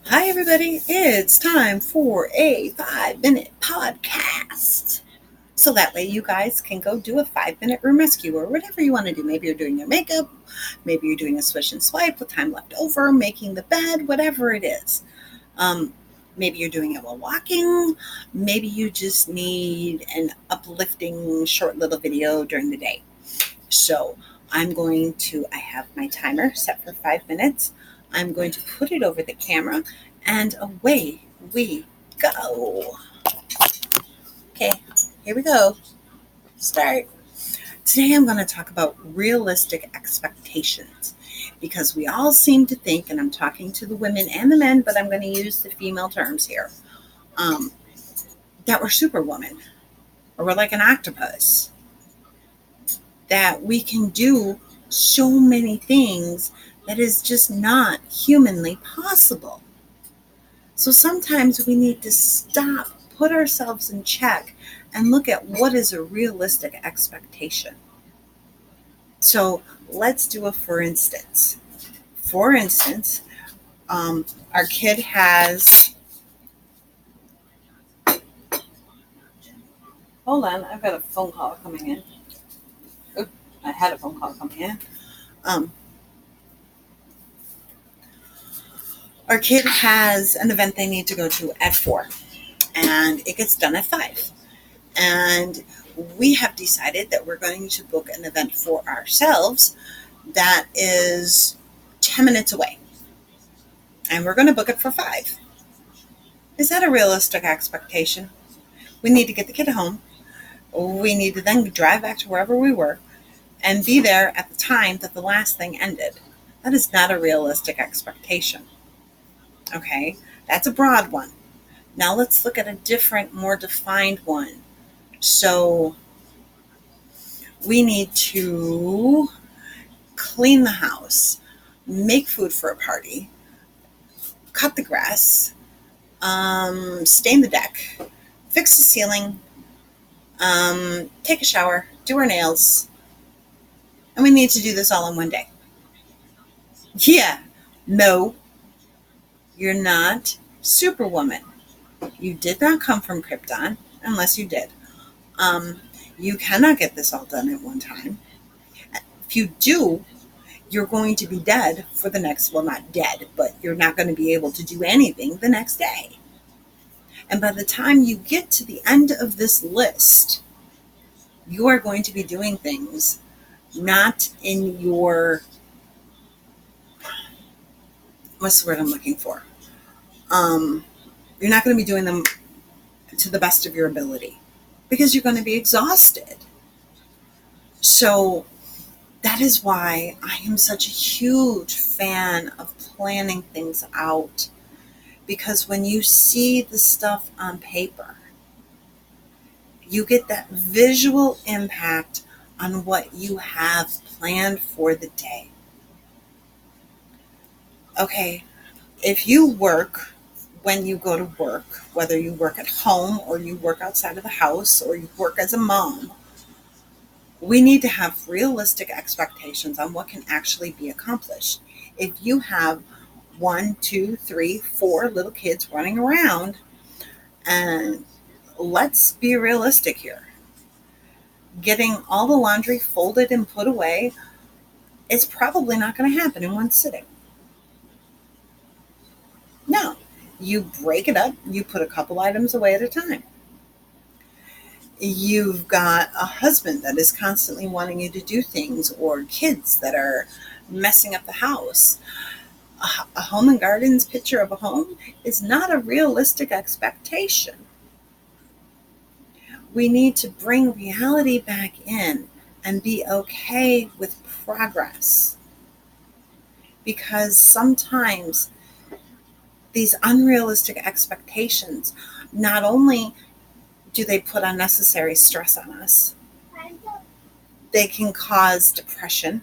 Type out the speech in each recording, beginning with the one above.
Hi, everybody. It's time for a 5-minute podcast. So that way you guys can go do a 5-minute room rescue or whatever you want to do. Maybe you're doing your makeup, maybe you're doing a swish and swipe with time left over, making the bed, whatever it is. Um, Maybe you're doing it while walking. Maybe you just need an uplifting short little video during the day. So I have my timer set for 5 minutes. I'm going to put it over the camera and away we go. Okay, here we go. Start. Today I'm going to talk about realistic expectations because we all seem to think, and I'm talking to the women and the men, but I'm going to use the female terms here, um, that we're superwoman or we're like an octopus, that we can do so many things that is just not humanly possible. So sometimes we need to stop, put ourselves in check, and look at what is a realistic expectation. So let's do a for instance. For instance, our kid has. Hold on, I've got a phone call coming in. Oop, I had a phone call coming in. Um, our kid has an event they need to go to at 4, and it gets done at 5. And we have decided that we're going to book an event for ourselves that is 10 minutes away. And we're going to book it for 5. Is that a realistic expectation? We need to get the kid home. We need to then drive back to wherever we were and be there at the time that the last thing ended. That is not a realistic expectation. Okay, that's a broad one. Now let's look at a different, more defined one. So we need to clean the house, make food for a party, cut the grass, stain the deck, fix the ceiling, take a shower, do our nails, and we need to do this all in one day. Yeah, no, you're not Superwoman. You did not come from Krypton, unless you did. Um, you cannot get this all done at one time. If you do, you're going to be dead for the next, well, not dead, but you're not going to be able to do anything the next day. And by the time you get to the end of this list, you are going to be doing things not in your, what's the word I'm looking for? Um, you're not going to be doing them to the best of your ability because you're going to be exhausted. So that is why I am such a huge fan of planning things out, because when you see the stuff on paper, you get that visual impact on what you have planned for the day. Okay, if you work, when you go to work, whether you work at home or you work outside of the house or you work as a mom, we need to have realistic expectations on what can actually be accomplished. If you have one, two, three, four little kids running around, and let's be realistic here, getting all the laundry folded and put away is probably not going to happen in one sitting. No, you break it up, you put a couple items away at a time. You've got a husband that is constantly wanting you to do things, or kids that are messing up the house. A home and gardens picture of a home is not a realistic expectation. We need to bring reality back in and be okay with progress, because sometimes these unrealistic expectations, not only do they put unnecessary stress on us, they can cause depression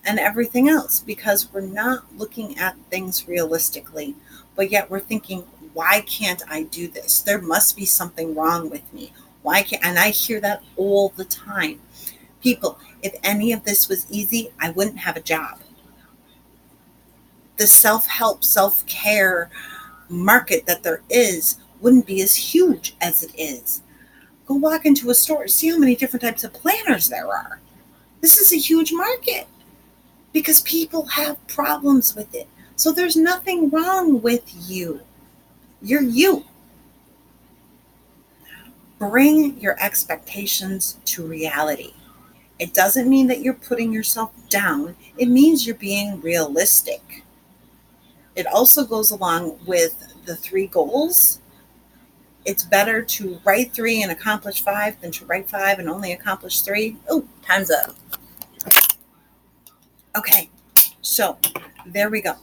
and everything else because we're not looking at things realistically, but yet we're thinking, why can't I do this? There must be something wrong with me. Why can't, and I hear that all the time. People, if any of this was easy, I wouldn't have a job. the self-help, self-care market that there is wouldn't be as huge as it is. Go walk into a store, see how many different types of planners there are. This is a huge market because people have problems with it. So there's nothing wrong with you. You're you. Bring your expectations to reality. It doesn't mean that you're putting yourself down. It means you're being realistic. It also goes along with the 3 goals. It's better to write 3 and accomplish 5 than to write 5 and only accomplish 3. Oh, time's up. Okay, so there we go.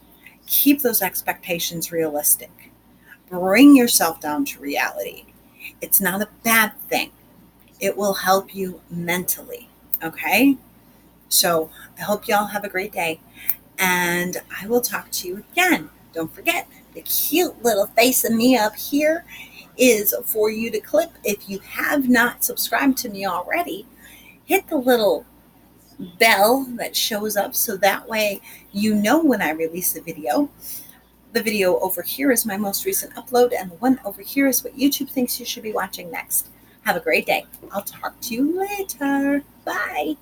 Keep those expectations realistic. Bring yourself down to reality. It's not a bad thing. It will help you mentally. Okay? So I hope y'all have a great day, and I will talk to you again. Don't forget, the cute little face of me up here is for you to clip. If you have not subscribed to me already, hit the little bell that shows up so that way you know when I release a video. The video over here is my most recent upload, and the one over here is what YouTube thinks you should be watching next. Have a great day. I'll talk to you later. Bye.